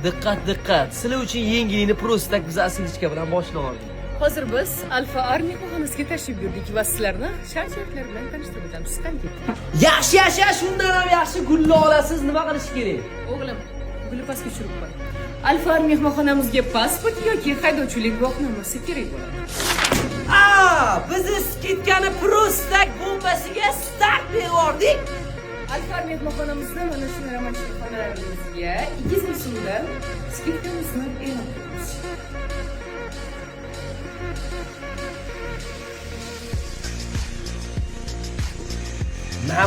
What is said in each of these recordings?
Diqqat, diqqat. Sizlar uchun yengilini prostak biz asilichka bilan boshlab oldik. Hozir biz Alfa Army mehmonxonasiga tashrif buyurdik va sizlarni shart-shartlar bilan tanishtirib o'tamiz. Qani ketdik. Yaxshi, undan ham yaxshi gulni olasiz, nima qilish kerak? O'g'lim, gulni pastga tushirib qo'y. Alfa Army mehmonxonamizga pasport yoki haydovchilik guvohnomasi kerak bo'ladi. Biz skitkani prostak bombasiga start berdik. Alfa Army mehmonxonamizda mana shunday romantik xonalarimizga 200 ming so'mdan skidkamizni e'lon qilamiz.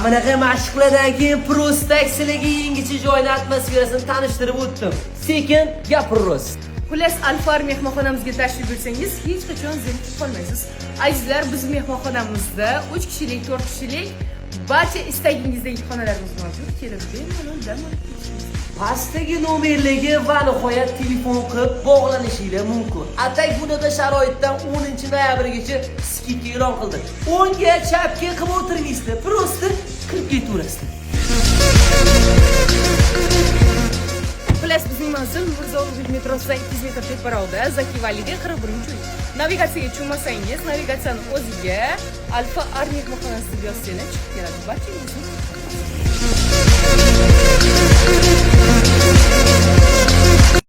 Bunaqa mashqlardan keyin prostak sizlarga yangicha joyni atmosferasini tanishtirib o'tdim. Sekin gapiramiz. Xullas, Alfa Army mehmonxonamizga tashrif buyursangiz, hech qachon zerikib qolmaysiz. Azizlar, biz mehmonxonamizda 3 kishilik, 4 kishilik barcha istagingizdagi xonalarimiz mavjud. Kelib bemalol dam olib ketishingiz. Pastdagi nomerlarga va nihoyat telefon qilib bog'lanishingiz mumkin. Atak bunaqa sharoitdan 10-noyabrgacha skidka e'lon qildi. 10 ga chapga qilib o'tirgaysizlar, prosta kirib ketaverasizlar. Xullas, bizning manzil Mirzo Ulug'bek metrosidan 200 metr teparoqda, Zaki Valida 41-uy. Navigatsiyaga tushmasangiz, navigatsiyani o'ziga Alfa Army mehmonxonasi deb yozsangiz chiqib keladi. Barchangizni